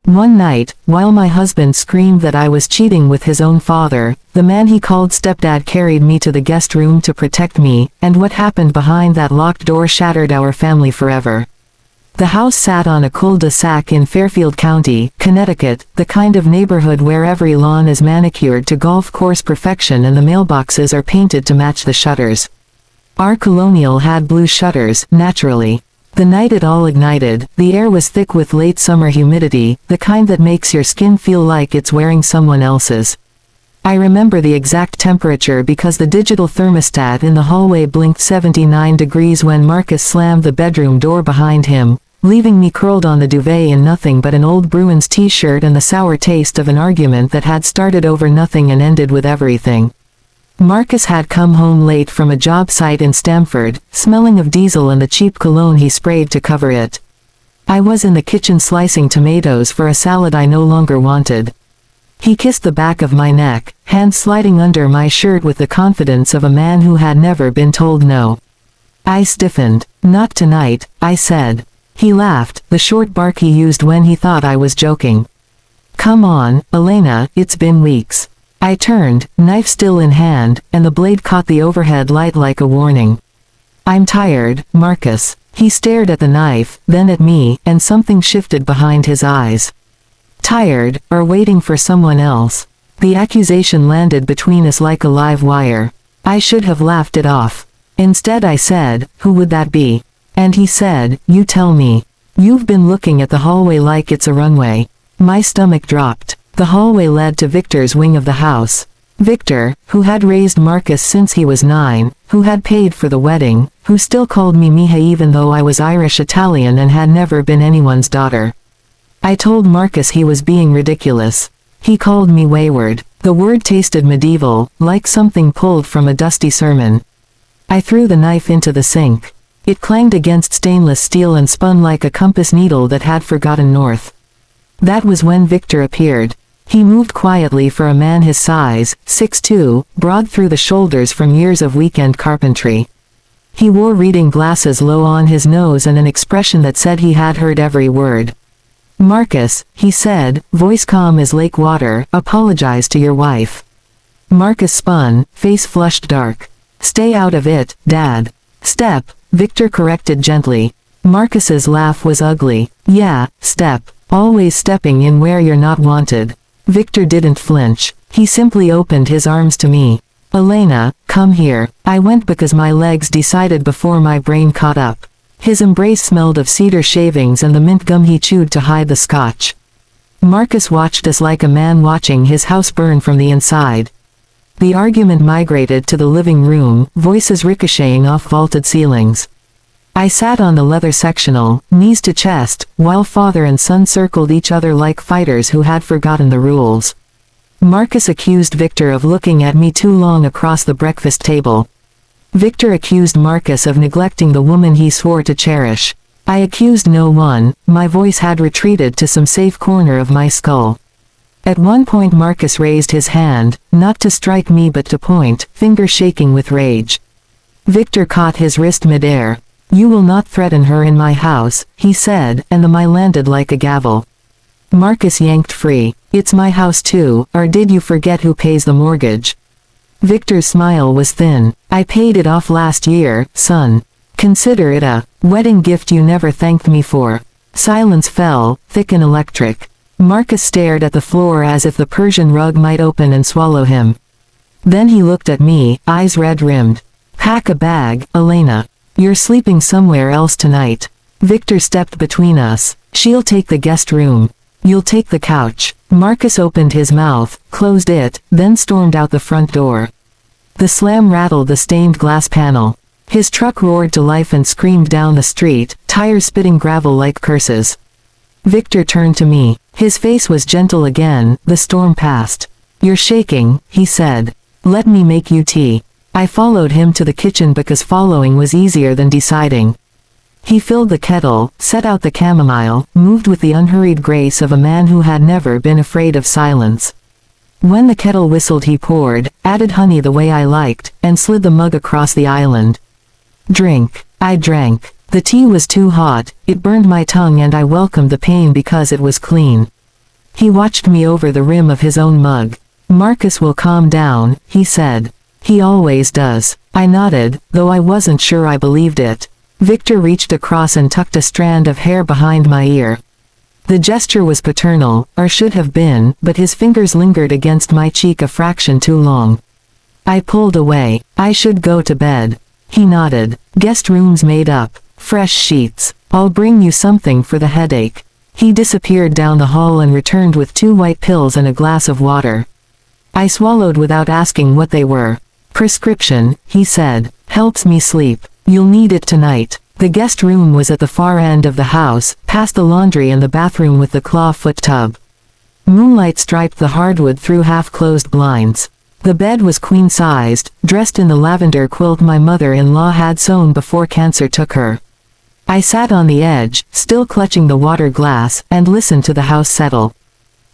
One night, while my husband screamed that I was cheating with his own father, the man he called stepdad carried me to the guest room to protect me, and what happened behind that locked door shattered our family forever. The house sat on a cul-de-sac in Fairfield County, Connecticut, the kind of neighborhood where every lawn is manicured to golf course perfection and the mailboxes are painted to match the shutters. Our colonial had blue shutters, naturally. The night it all ignited, the air was thick with late summer humidity, the kind that makes your skin feel like it's wearing someone else's. I remember the exact temperature because the digital thermostat in the hallway blinked 79 degrees when Marcus slammed the bedroom door behind him, leaving me curled on the duvet in nothing but an old Bruins t-shirt and the sour taste of an argument that had started over nothing and ended with everything. Marcus had come home late from a job site in Stamford, smelling of diesel and the cheap cologne he sprayed to cover it. I was in the kitchen slicing tomatoes for a salad I no longer wanted. He kissed the back of my neck, hand sliding under my shirt with the confidence of a man who had never been told no. I stiffened. "Not tonight," I said. He laughed, the short bark he used when he thought I was joking. "Come on, Elena, it's been weeks." I turned, knife still in hand, and the blade caught the overhead light like a warning. "I'm tired, Marcus." He stared at the knife, then at me, and something shifted behind his eyes. "Tired, or waiting for someone else?" The accusation landed between us like a live wire. I should have laughed it off. Instead I said, "Who would that be?" And he said, "You tell me. You've been looking at the hallway like it's a runway." My stomach dropped. The hallway led to Victor's wing of the house. Victor, who had raised Marcus since he was 9, who had paid for the wedding, who still called me Mija even though I was Irish-Italian and had never been anyone's daughter. I told Marcus he was being ridiculous. He called me wayward. The word tasted medieval, like something pulled from a dusty sermon. I threw the knife into the sink. It clanged against stainless steel and spun like a compass needle that had forgotten north. That was when Victor appeared. He moved quietly for a man his size, 6'2", broad through the shoulders from years of weekend carpentry. He wore reading glasses low on his nose and an expression that said he had heard every word. "Marcus," he said, voice calm as lake water, "apologize to your wife." Marcus spun, face flushed dark. "Stay out of it, Dad." "Step," Victor corrected gently. Marcus's laugh was ugly. "Yeah, step. Always stepping in where you're not wanted." Victor didn't flinch. He simply opened his arms to me. "Elena, come here." I went because my legs decided before my brain caught up. His embrace smelled of cedar shavings and the mint gum he chewed to hide the scotch. Marcus watched us like a man watching his house burn from the inside. The argument migrated to the living room, voices ricocheting off vaulted ceilings. I sat on the leather sectional, knees to chest, while father and son circled each other like fighters who had forgotten the rules. Marcus accused Victor of looking at me too long across the breakfast table. Victor accused Marcus of neglecting the woman he swore to cherish. I accused no one, my voice had retreated to some safe corner of my skull. At one point Marcus raised his hand, not to strike me but to point, finger shaking with rage. Victor caught his wrist midair. "You will not threaten her in my house," he said, and the "my" landed like a gavel. Marcus yanked free. "It's my house too, or did you forget who pays the mortgage?" Victor's smile was thin. "I paid it off last year, son. Consider it a wedding gift you never thanked me for." Silence fell, thick and electric. Marcus stared at the floor as if the Persian rug might open and swallow him. Then he looked at me, eyes red-rimmed. "Pack a bag, Elena. You're sleeping somewhere else tonight." Victor stepped between us. "She'll take the guest room. You'll take the couch." Marcus opened his mouth, closed it, then stormed out the front door. The slam rattled the stained glass panel. His truck roared to life and screamed down the street, tires spitting gravel like curses. Victor turned to me. His face was gentle again. The storm passed. "You're shaking," he said. "Let me make you tea." I followed him to the kitchen because following was easier than deciding. He filled the kettle, set out the chamomile, moved with the unhurried grace of a man who had never been afraid of silence. When the kettle whistled he poured, added honey the way I liked, and slid the mug across the island. "Drink." I drank. The tea was too hot, it burned my tongue and I welcomed the pain because it was clean. He watched me over the rim of his own mug. Marcus will calm down, he said. He always does. I nodded, though I wasn't sure I believed it. Victor reached across and tucked a strand of hair behind my ear. The gesture was paternal, or should have been, but his fingers lingered against my cheek a fraction too long. I pulled away. I should go to bed. He nodded. Guest room's made up. Fresh sheets. I'll bring you something for the headache. He disappeared down the hall and returned with 2 white pills and a glass of water. I swallowed without asking what they were. Prescription, he said. Helps me sleep. You'll need it tonight. The guest room was at the far end of the house, past the laundry and the bathroom with the claw-foot tub. Moonlight striped the hardwood through half-closed blinds. The bed was queen-sized, dressed in the lavender quilt my mother-in-law had sewn before cancer took her. I sat on the edge, still clutching the water glass, and listened to the house settle.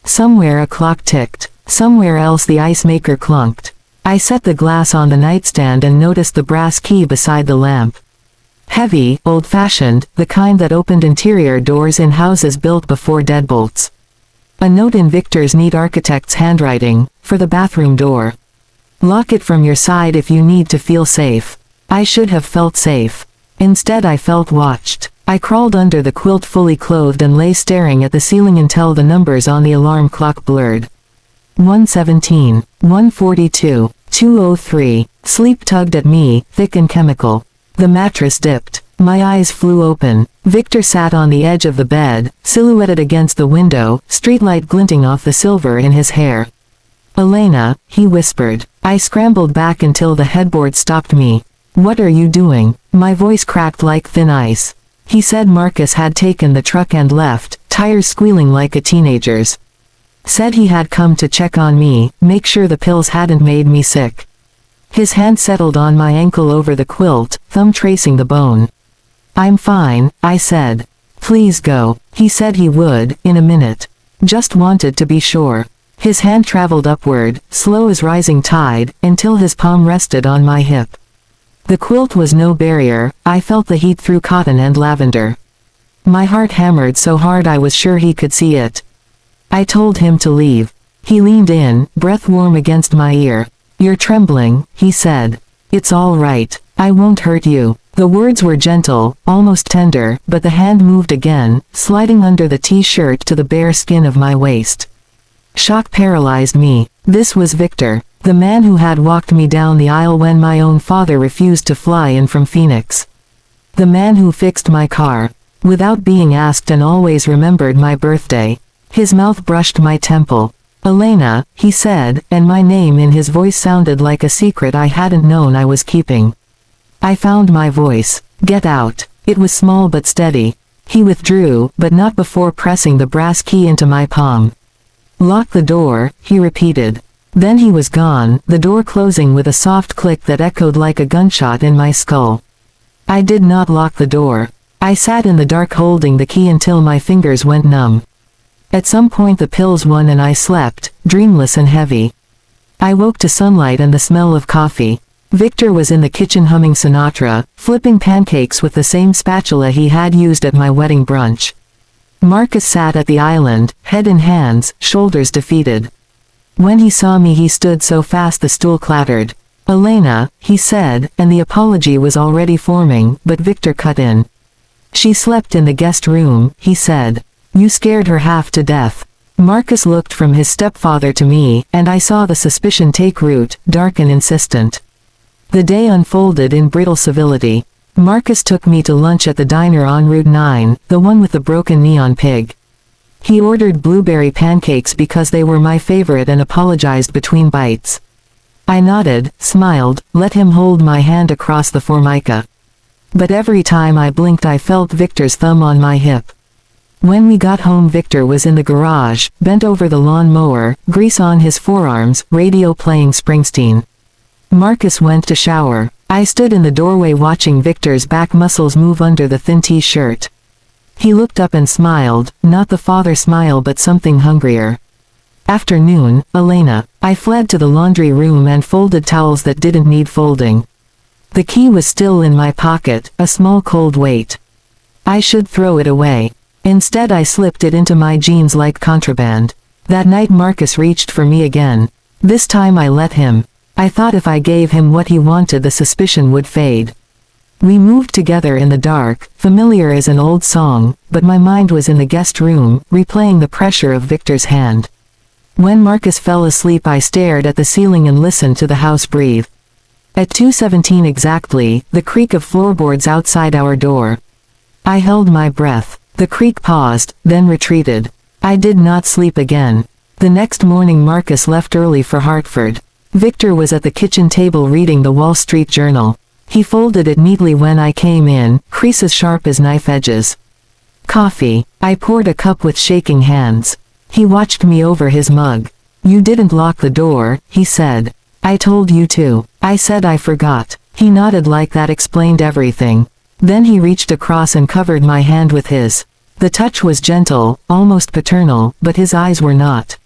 Somewhere a clock ticked. Somewhere else the ice maker clunked. I set the glass on the nightstand and noticed the brass key beside the lamp. Heavy, old-fashioned, the kind that opened interior doors in houses built before deadbolts. A note in Victor's neat architect's handwriting, for the bathroom door. Lock it from your side if you need to feel safe. I should have felt safe. Instead I felt watched. I crawled under the quilt fully clothed and lay staring at the ceiling until the numbers on the alarm clock blurred. 1:17, 1:42, 2:03. Sleep tugged at me, thick and chemical. The mattress dipped. My eyes flew open. Victor sat on the edge of the bed, silhouetted against the window, streetlight glinting off the silver in his hair. Elena, he whispered. I scrambled back until the headboard stopped me. What are you doing? My voice cracked like thin ice. He said Marcus had taken the truck and left, tires squealing like a teenager's. Said he had come to check on me, make sure the pills hadn't made me sick. His hand settled on my ankle over the quilt, thumb tracing the bone. I'm fine, I said. Please go. He said he would, in a minute. Just wanted to be sure. His hand traveled upward, slow as rising tide, until his palm rested on my hip. The quilt was no barrier, I felt the heat through cotton and lavender. My heart hammered so hard I was sure he could see it. I told him to leave. He leaned in, breath warm against my ear. You're trembling, he said. It's all right. I won't hurt you. The words were gentle, almost tender, but the hand moved again, sliding under the t-shirt to the bare skin of my waist. Shock paralyzed me. This was Victor, the man who had walked me down the aisle when my own father refused to fly in from Phoenix. The man who fixed my car, without being asked and always remembered my birthday. His mouth brushed my temple. Elena, he said, and my name in his voice sounded like a secret I hadn't known I was keeping. I found my voice. Get out. It was small but steady. He withdrew, but not before pressing the brass key into my palm. Lock the door, he repeated. Then he was gone, the door closing with a soft click that echoed like a gunshot in my skull. I did not lock the door. I sat in the dark holding the key until my fingers went numb. At some point the pills won and I slept, dreamless and heavy. I woke to sunlight and the smell of coffee. Victor was in the kitchen humming Sinatra, flipping pancakes with the same spatula he had used at my wedding brunch. Marcus sat at the island, head in hands, shoulders defeated. When he saw me he stood so fast the stool clattered. Elena, he said, and the apology was already forming, but Victor cut in. She slept in the guest room, he said. You scared her half to death. Marcus looked from his stepfather to me, and I saw the suspicion take root, dark and insistent. The day unfolded in brittle civility. Marcus took me to lunch at the diner on Route 9, the one with the broken neon pig. He ordered blueberry pancakes because they were my favorite and apologized between bites. I nodded, smiled, let him hold my hand across the formica. But every time I blinked I felt Victor's thumb on my hip. When we got home Victor was in the garage, bent over the lawn mower, grease on his forearms, radio playing Springsteen. Marcus went to shower. I stood in the doorway watching Victor's back muscles move under the thin t-shirt. He looked up and smiled, not the father smile but something hungrier. Afternoon, Elena. I fled to the laundry room and folded towels that didn't need folding. The key was still in my pocket, a small cold weight. I should throw it away. Instead I slipped it into my jeans like contraband. That night Marcus reached for me again. This time I let him. I thought if I gave him what he wanted the suspicion would fade. We moved together in the dark, familiar as an old song, but my mind was in the guest room, replaying the pressure of Victor's hand. When Marcus fell asleep I stared at the ceiling and listened to the house breathe. At 2:17 exactly, the creak of floorboards outside our door. I held my breath. The creak paused, then retreated. I did not sleep again. The next morning Marcus left early for Hartford. Victor was at the kitchen table reading the Wall Street Journal. He folded it neatly when I came in, creases sharp as knife edges. Coffee. I poured a cup with shaking hands. He watched me over his mug. You didn't lock the door, he said. I told you to. I said I forgot. He nodded like that explained everything. Then he reached across and covered my hand with his. The touch was gentle, almost paternal, but his eyes were not.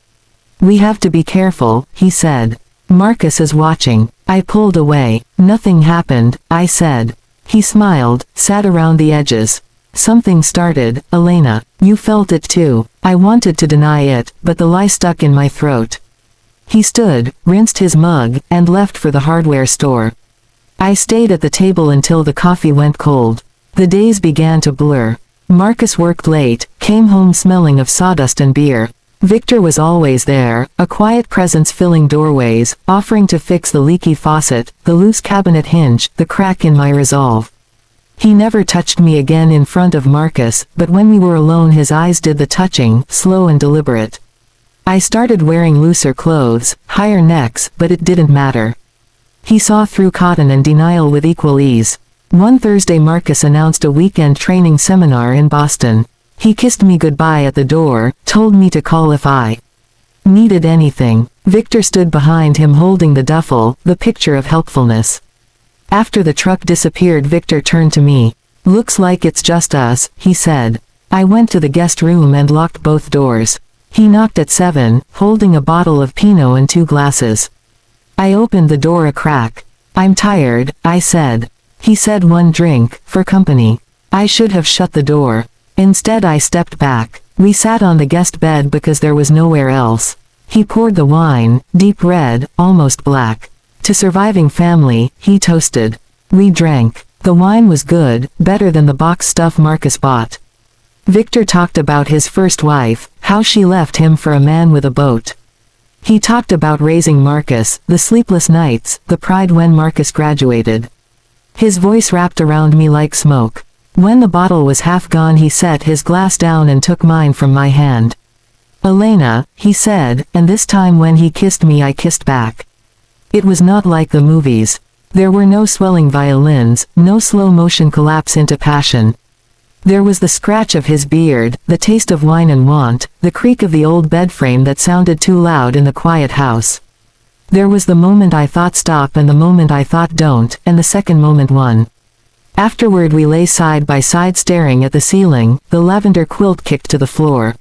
We have to be careful, he said. Marcus is watching. I pulled away. Nothing happened, I said. He smiled, sat around the edges. Something started, Elena. You felt it too. I wanted to deny it, but the lie stuck in my throat. He stood, rinsed his mug, and left for the hardware store. I stayed at the table until the coffee went cold. The days began to blur. Marcus worked late, came home smelling of sawdust and beer. Victor was always there, a quiet presence filling doorways, offering to fix the leaky faucet, the loose cabinet hinge, the crack in my resolve. He never touched me again in front of Marcus, but when we were alone his eyes did the touching, slow and deliberate. I started wearing looser clothes, higher necks, but it didn't matter. He saw through cotton and denial with equal ease. One Thursday Marcus announced a weekend training seminar in Boston. He kissed me goodbye at the door, told me to call if I needed anything. Victor stood behind him holding the duffel, the picture of helpfulness. After the truck disappeared Victor turned to me. Looks like it's just us, he said. I went to the guest room and locked both doors. He knocked at 7, holding a bottle of Pinot and 2 glasses. I opened the door a crack. I'm tired, I said. He said 1 drink, for company. I should have shut the door. Instead I stepped back. We sat on the guest bed because there was nowhere else. He poured the wine, deep red, almost black. To surviving family, he toasted. We drank. The wine was good, better than the box stuff Marcus bought. Victor talked about his first wife, how she left him for a man with a boat. He talked about raising Marcus, the sleepless nights, the pride when Marcus graduated. His voice wrapped around me like smoke. When the bottle was half gone he set his glass down and took mine from my hand. Elena, he said, and this time when he kissed me I kissed back. It was not like the movies. There were no swelling violins, no slow motion collapse into passion. There was the scratch of his beard, the taste of wine and want, the creak of the old bed frame that sounded too loud in the quiet house. There was the moment I thought stop and the moment I thought don't, and the second moment won. Afterward we lay side by side staring at the ceiling, the lavender quilt kicked to the floor.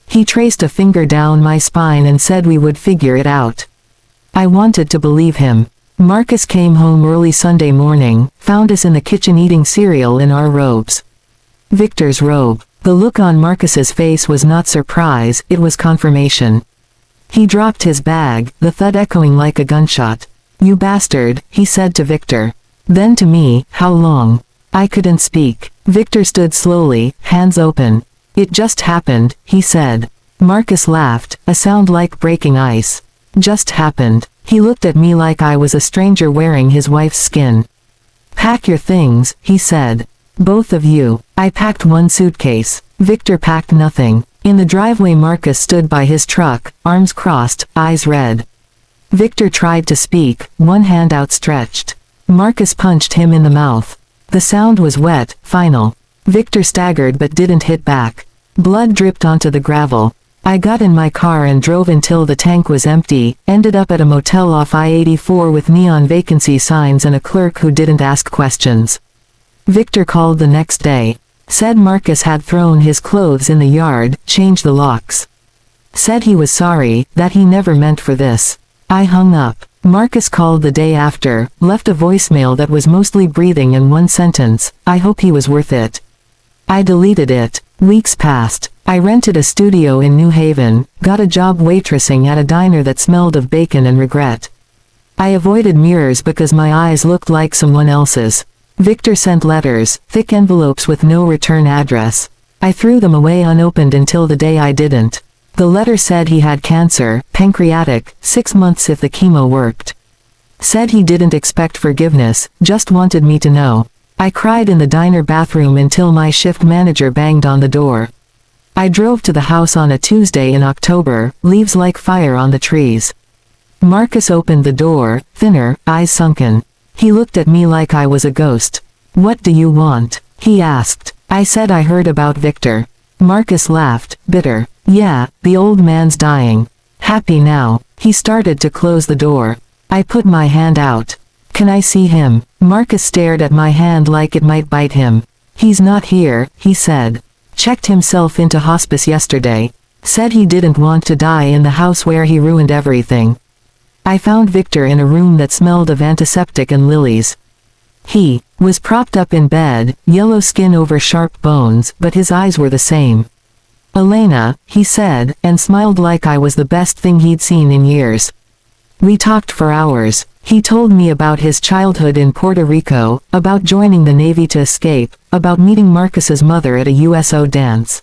He traced a finger down my spine and said we would figure it out. I wanted to believe him. Marcus came home early Sunday morning, found us in the kitchen eating cereal in our robes. Victor's robe. The look on Marcus's face was not surprise, it was confirmation. He dropped his bag, the thud echoing like a gunshot. You bastard, he said to Victor. Then to me, how long? I couldn't speak. Victor stood slowly, hands open. It just happened, he said. Marcus laughed, a sound like breaking ice. Just happened. He looked at me like I was a stranger wearing his wife's skin. Pack your things, he said. Both of you. I packed 1 suitcase. Victor packed nothing. In the driveway Marcus stood by his truck, arms crossed, eyes red. Victor tried to speak, one hand outstretched. Marcus punched him in the mouth. The sound was wet, final. Victor staggered but didn't hit back. Blood dripped onto the gravel. I got in my car and drove until the tank was empty, ended up at a motel off I-84 with neon vacancy signs and a clerk who didn't ask questions. Victor called the next day. Said Marcus had thrown his clothes in the yard, changed the locks. Said he was sorry, that he never meant for this. I hung up. Marcus called the day after, left a voicemail that was mostly breathing and 1 sentence, I hope he was worth it. I deleted it. Weeks passed. I rented a studio in New Haven, got a job waitressing at a diner that smelled of bacon and regret. I avoided mirrors because my eyes looked like someone else's. Victor sent letters, thick envelopes with no return address. I threw them away unopened until the day I didn't. The letter said he had cancer, pancreatic, 6 months if the chemo worked. Said he didn't expect forgiveness, just wanted me to know. I cried in the diner bathroom until my shift manager banged on the door. I drove to the house on a Tuesday in October, leaves like fire on the trees. Marcus opened the door, thinner, eyes sunken. He looked at me like I was a ghost. "What do you want?" he asked. I said I heard about Victor. Marcus laughed, bitter. "Yeah, the old man's dying. Happy now." He started to close the door. I put my hand out. "Can I see him?" Marcus stared at my hand like it might bite him. "He's not here," he said. "Checked himself into hospice yesterday. Said he didn't want to die in the house where he ruined everything." I found Victor in a room that smelled of antiseptic and lilies. He was propped up in bed, yellow skin over sharp bones, but his eyes were the same. "Elena," he said, and smiled like I was the best thing he'd seen in years. We talked for hours. He told me about his childhood in Puerto Rico, about joining the Navy to escape, about meeting Marcus's mother at a USO dance.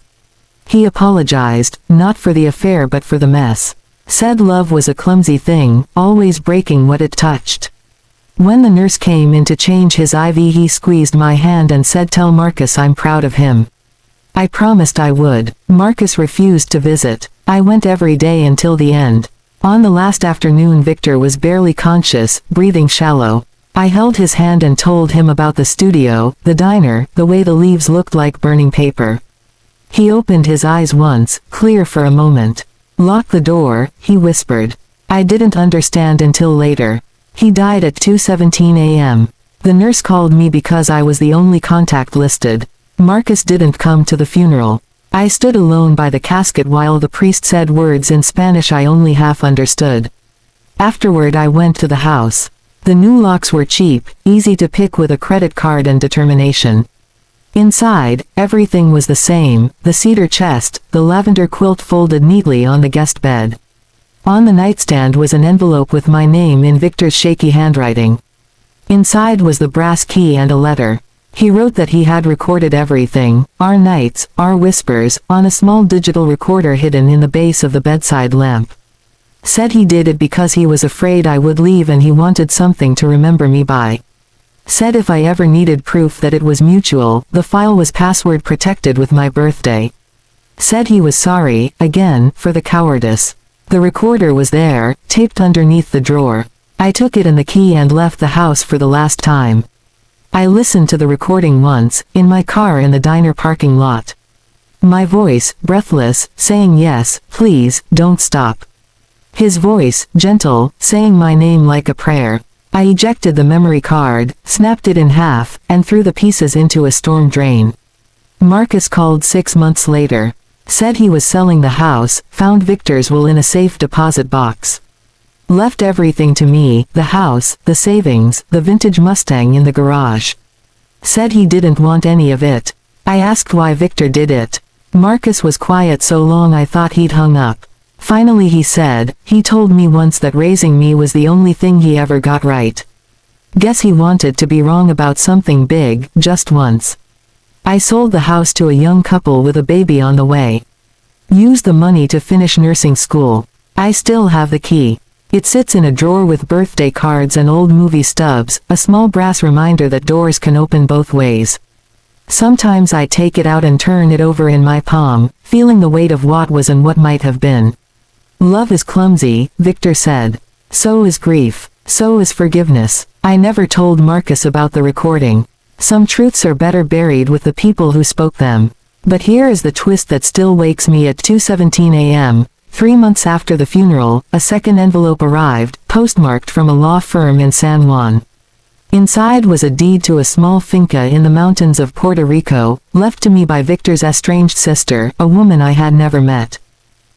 He apologized, not for the affair but for the mess. Said love was a clumsy thing, always breaking what it touched. When the nurse came in to change his IV, he squeezed my hand and said, "Tell Marcus I'm proud of him." I promised I would. Marcus refused to visit. I went every day until the end. On the last afternoon Victor was barely conscious, breathing shallow. I held his hand and told him about the studio, the diner, the way the leaves looked like burning paper. He opened his eyes once, clear for a moment. "Lock the door," he whispered. I didn't understand until later. He died at 2:17 a.m. The nurse called me because I was the only contact listed. Marcus didn't come to the funeral. I stood alone by the casket while the priest said words in Spanish I only half understood. Afterward I went to the house. The new locks were cheap, easy to pick with a credit card and determination. Inside, everything was the same, the cedar chest, the lavender quilt folded neatly on the guest bed. On the nightstand was an envelope with my name in Victor's shaky handwriting. Inside was the brass key and a letter. He wrote that he had recorded everything, our nights, our whispers, on a small digital recorder hidden in the base of the bedside lamp. Said he did it because he was afraid I would leave and he wanted something to remember me by. Said if I ever needed proof that it was mutual, the file was password protected with my birthday. Said he was sorry, again, for the cowardice. The recorder was there, taped underneath the drawer. I took it and the key and left the house for the last time. I listened to the recording once, in my car in the diner parking lot. My voice, breathless, saying yes, please, don't stop. His voice, gentle, saying my name like a prayer. I ejected the memory card, snapped it in half, and threw the pieces into a storm drain. Marcus called 6 months later. Said he was selling the house, found Victor's will in a safe deposit box. Left everything to me, the house, the savings, the vintage Mustang in the garage. Said he didn't want any of it. I asked why Victor did it. Marcus was quiet so long I thought he'd hung up. Finally he said, he told me once that raising me was the only thing he ever got right. Guess he wanted to be wrong about something big, just once. I sold the house to a young couple with a baby on the way. Used the money to finish nursing school. I still have the key. It sits in a drawer with birthday cards and old movie stubs, a small brass reminder that doors can open both ways. Sometimes I take it out and turn it over in my palm, feeling the weight of what was and what might have been. Love is clumsy, Victor said. So is grief. So is forgiveness. I never told Marcus about the recording. Some truths are better buried with the people who spoke them. But here is the twist that still wakes me at 2:17 a.m. 3 months after the funeral, a second envelope arrived, postmarked from a law firm in San Juan. Inside was a deed to a small finca in the mountains of Puerto Rico, left to me by Victor's estranged sister, a woman I had never met.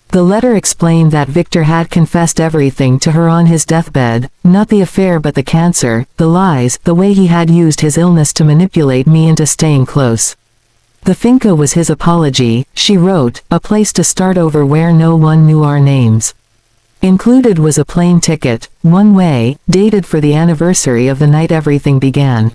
The letter explained that Victor had confessed everything to her on his deathbed, not the affair but the cancer, the lies, the way he had used his illness to manipulate me into staying close. The finca was his apology, she wrote, a place to start over where no one knew our names. Included was a plane ticket, one way, dated for the anniversary of the night everything began.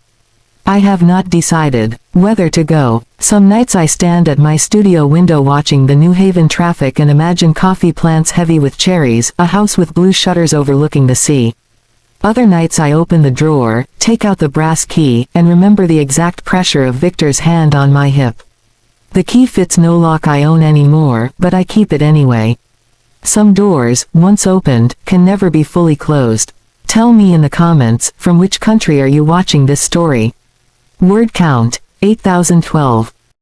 I have not decided whether to go. Some nights I stand at my studio window watching the New Haven traffic and imagine coffee plants heavy with cherries, a house with blue shutters overlooking the sea. Other nights I open the drawer, take out the brass key, and remember the exact pressure of Victor's hand on my hip. The key fits no lock I own anymore, but I keep it anyway. Some doors, once opened, can never be fully closed. Tell me in the comments, from which country are you watching this story? Word count, 8012.